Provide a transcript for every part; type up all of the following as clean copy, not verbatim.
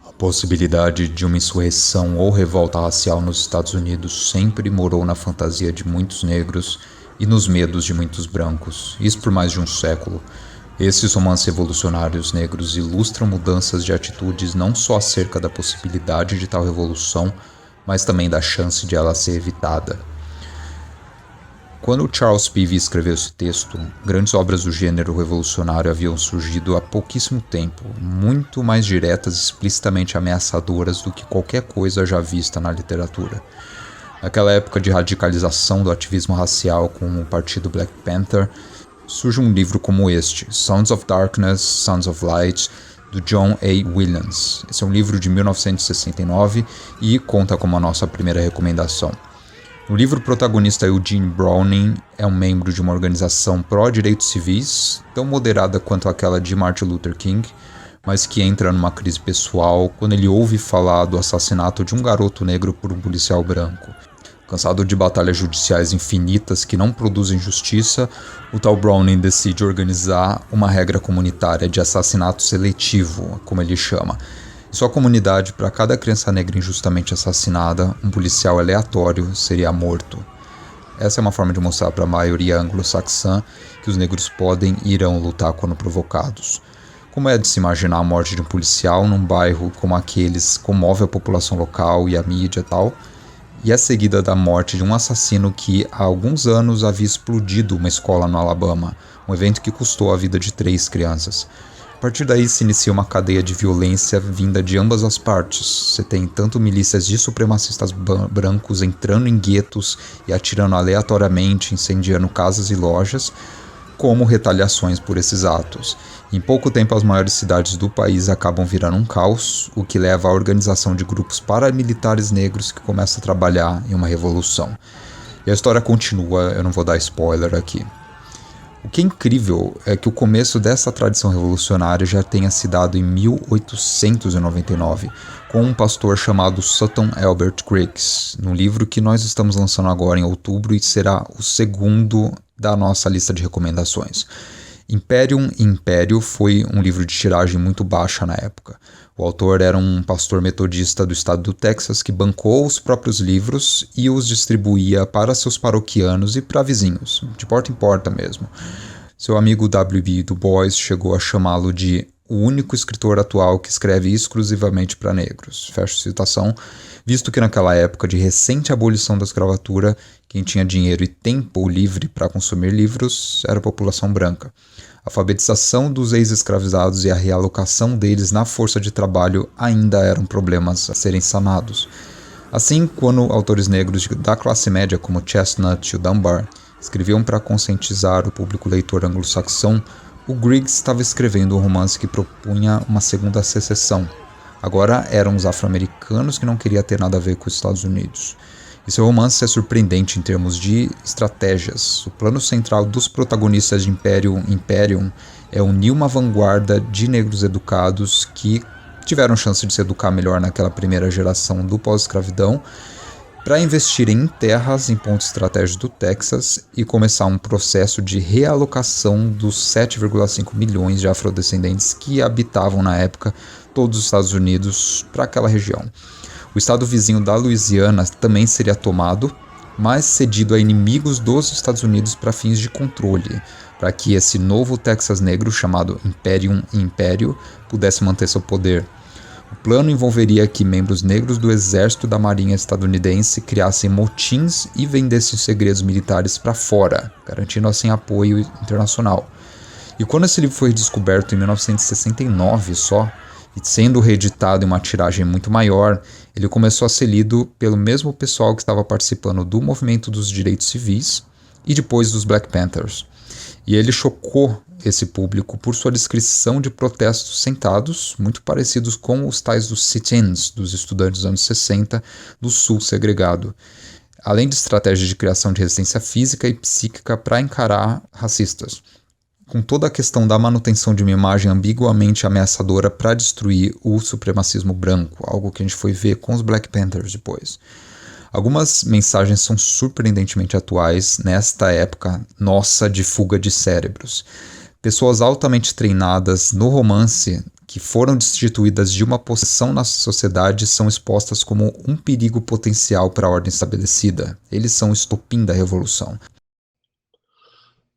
A possibilidade de uma insurreição ou revolta racial nos Estados Unidos sempre morou na fantasia de muitos negros e nos medos de muitos brancos, isso por mais de um século. Esses romances revolucionários negros ilustram mudanças de atitudes não só acerca da possibilidade de tal revolução, mas também da chance de ela ser evitada. Quando Charles Peavy escreveu esse texto, grandes obras do gênero revolucionário haviam surgido há pouquíssimo tempo, muito mais diretas e explicitamente ameaçadoras do que qualquer coisa já vista na literatura. Naquela época de radicalização do ativismo racial com o partido Black Panther, surge um livro como este, Sons of Darkness, Sons of Light, do John A. Williams. Esse é um livro de 1969 e conta como a nossa primeira recomendação. No livro, o protagonista Eugene Browning é um membro de uma organização pró-direitos civis, tão moderada quanto aquela de Martin Luther King, mas que entra numa crise pessoal quando ele ouve falar do assassinato de um garoto negro por um policial branco. Cansado de batalhas judiciais infinitas que não produzem justiça, o tal Browning decide organizar uma regra comunitária de assassinato seletivo, como ele chama. Em sua comunidade, para cada criança negra injustamente assassinada, um policial aleatório seria morto. Essa é uma forma de mostrar para a maioria anglo-saxã que os negros podem e irão lutar quando provocados. Como é de se imaginar a morte de um policial num bairro como aqueles comove a população local e a mídia e tal, e é seguida da morte de um assassino que há alguns anos havia explodido uma escola no Alabama, um evento que custou a vida de 3 crianças. A partir daí se inicia uma cadeia de violência vinda de ambas as partes. Você tem tanto milícias de supremacistas brancos entrando em guetos e atirando aleatoriamente, incendiando casas e lojas, como retaliações por esses atos. Em pouco tempo, as maiores cidades do país acabam virando um caos, o que leva à organização de grupos paramilitares negros que começam a trabalhar em uma revolução. E a história continua, eu não vou dar spoiler aqui. O que é incrível é que o começo dessa tradição revolucionária já tenha se dado em 1899, com um pastor chamado Sutton Albert Griggs, num livro que nós estamos lançando agora em outubro e será o segundo da nossa lista de recomendações. Imperium e Império foi um livro de tiragem muito baixa na época. O autor era um pastor metodista do estado do Texas que bancou os próprios livros e os distribuía para seus paroquianos e para vizinhos, de porta em porta mesmo. Seu amigo W.B. Du Bois chegou a chamá-lo de o único escritor atual que escreve exclusivamente para negros. Fecho citação, visto que naquela época de recente abolição da escravatura, quem tinha dinheiro e tempo livre para consumir livros era a população branca. A alfabetização dos ex-escravizados e a realocação deles na força de trabalho ainda eram problemas a serem sanados. Assim, quando autores negros da classe média como Chestnut e o Dunbar escreviam para conscientizar o público leitor anglo-saxão, o Griggs estava escrevendo um romance que propunha uma segunda secessão. Agora eram os afro-americanos que não queriam ter nada a ver com os Estados Unidos. E seu romance é surpreendente em termos de estratégias. O plano central dos protagonistas de Imperium é unir uma vanguarda de negros educados que tiveram chance de se educar melhor naquela primeira geração do pós-escravidão, para investirem em terras em pontos estratégicos do Texas e começar um processo de realocação dos 7,5 milhões de afrodescendentes que habitavam na época todos os Estados Unidos para aquela região. O estado vizinho da Louisiana também seria tomado, mas cedido a inimigos dos Estados Unidos para fins de controle, para que esse novo Texas negro, chamado Imperium e Império, pudesse manter seu poder. O plano envolveria que membros negros do exército da marinha estadunidense criassem motins e vendessem segredos militares para fora, garantindo assim apoio internacional. E quando esse livro foi descoberto em 1969 só, e sendo reeditado em uma tiragem muito maior, ele começou a ser lido pelo mesmo pessoal que estava participando do movimento dos direitos civis e depois dos Black Panthers. E ele chocou esse público por sua descrição de protestos sentados, muito parecidos com os tais dos sit-ins dos estudantes dos anos 60 do sul segregado, além de estratégias de criação de resistência física e psíquica para encarar racistas, com toda a questão da manutenção de uma imagem ambiguamente ameaçadora para destruir o supremacismo branco, algo que a gente foi ver com os Black Panthers depois. Algumas mensagens são surpreendentemente atuais nesta época nossa de fuga de cérebros. Pessoas altamente treinadas no romance que foram destituídas de uma posição na sociedade são expostas como um perigo potencial para a ordem estabelecida. Eles são o estopim da revolução.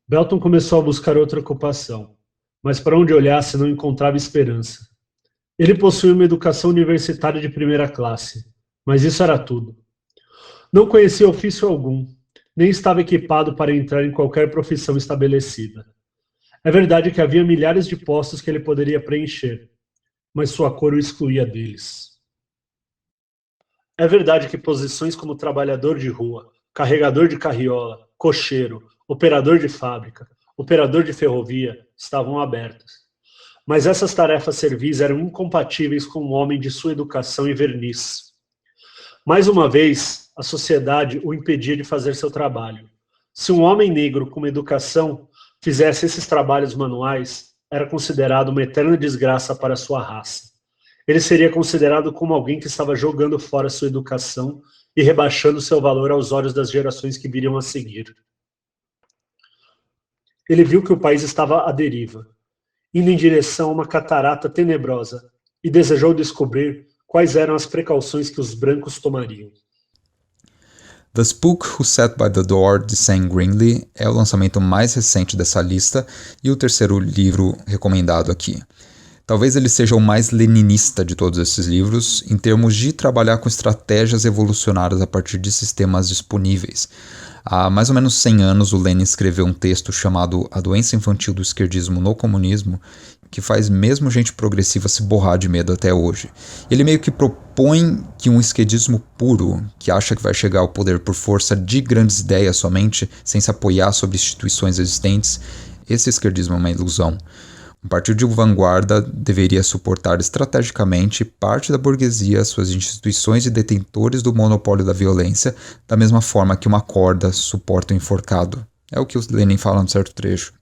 Belton começou a buscar outra ocupação, mas para onde olhasse não encontrava esperança. Ele possuía uma educação universitária de primeira classe, mas isso era tudo. Não conhecia ofício algum, nem estava equipado para entrar em qualquer profissão estabelecida. É verdade que havia milhares de postos que ele poderia preencher, mas sua cor o excluía deles. É verdade que posições como trabalhador de rua, carregador de carriola, cocheiro, operador de fábrica, operador de ferrovia estavam abertas. Mas essas tarefas servis eram incompatíveis com um homem de sua educação e verniz. Mais uma vez, a sociedade o impedia de fazer seu trabalho. Se um homem negro com uma educação fizesse esses trabalhos manuais, era considerado uma eterna desgraça para sua raça. Ele seria considerado como alguém que estava jogando fora sua educação e rebaixando seu valor aos olhos das gerações que viriam a seguir. Ele viu que o país estava à deriva, indo em direção a uma catarata tenebrosa, e desejou descobrir quais eram as precauções que os brancos tomariam. The Spook Who Sat by the Door, de Sam Greenlee, é o lançamento mais recente dessa lista e o terceiro livro recomendado aqui. Talvez ele seja o mais leninista de todos esses livros, em termos de trabalhar com estratégias evolucionárias a partir de sistemas disponíveis. Há mais ou menos 100 anos, o Lenin escreveu um texto chamado A Doença Infantil do Esquerdismo no Comunismo, que faz mesmo gente progressiva se borrar de medo até hoje. Ele meio que propõe que um esquerdismo puro, que acha que vai chegar ao poder por força de grandes ideias somente, sem se apoiar sobre instituições existentes, esse esquerdismo é uma ilusão. Um partido de vanguarda deveria suportar estrategicamente parte da burguesia, suas instituições e detentores do monopólio da violência, da mesma forma que uma corda suporta um enforcado. É o que o Lenin fala num certo trecho.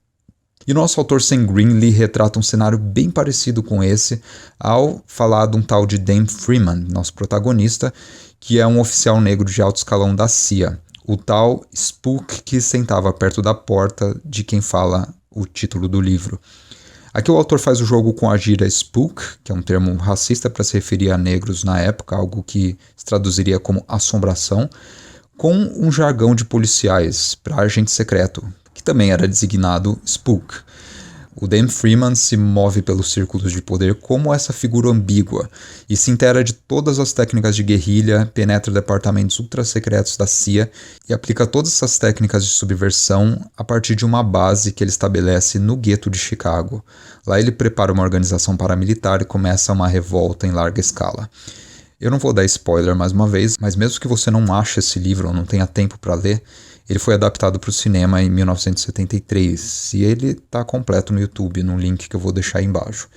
E o nosso autor Sam Greenlee retrata um cenário bem parecido com esse ao falar de um tal de Dan Freeman, nosso protagonista, que é um oficial negro de alto escalão da CIA, o tal Spook que sentava perto da porta de quem fala o título do livro. Aqui o autor faz o jogo com a gíria spook, que é um termo racista para se referir a negros na época, algo que se traduziria como assombração, com um jargão de policiais para agente secreto, que também era designado spook. O Dan Freeman se move pelos círculos de poder como essa figura ambígua e se inteira de todas as técnicas de guerrilha, penetra departamentos ultra-secretos da CIA e aplica todas essas técnicas de subversão a partir de uma base que ele estabelece no gueto de Chicago. Lá ele prepara uma organização paramilitar e começa uma revolta em larga escala. Eu não vou dar spoiler mais uma vez, mas mesmo que você não ache esse livro ou não tenha tempo para ler, ele foi adaptado para o cinema em 1973 e ele está completo no YouTube, num link que eu vou deixar aí embaixo.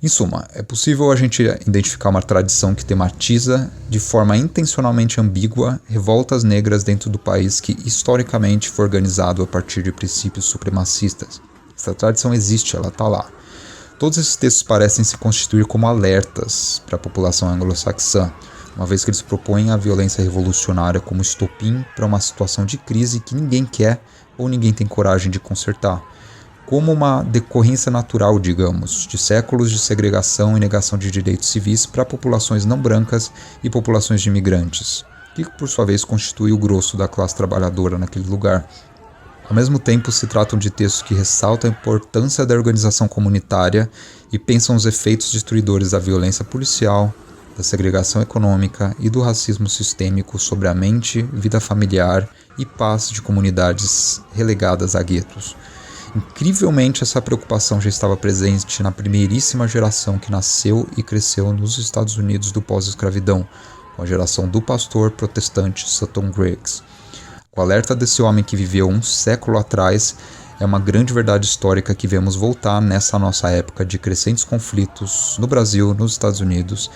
Em suma, é possível a gente identificar uma tradição que tematiza, de forma intencionalmente ambígua, revoltas negras dentro do país que historicamente foi organizado a partir de princípios supremacistas. Essa tradição existe, ela está lá. Todos esses textos parecem se constituir como alertas para a população anglo-saxã, uma vez que eles propõem a violência revolucionária como estopim para uma situação de crise que ninguém quer ou ninguém tem coragem de consertar, como uma decorrência natural, digamos, de séculos de segregação e negação de direitos civis para populações não brancas e populações de imigrantes, que por sua vez constitui o grosso da classe trabalhadora naquele lugar. Ao mesmo tempo, se tratam de textos que ressaltam a importância da organização comunitária e pensam os efeitos destruidores da violência policial, da segregação econômica e do racismo sistêmico sobre a mente, vida familiar e paz de comunidades relegadas a guetos. Incrivelmente, essa preocupação já estava presente na primeiríssima geração que nasceu e cresceu nos Estados Unidos do pós-escravidão, com a geração do pastor protestante Sutton Griggs. O alerta desse homem que viveu um século atrás é uma grande verdade histórica que vemos voltar nessa nossa época de crescentes conflitos no Brasil, nos Estados Unidos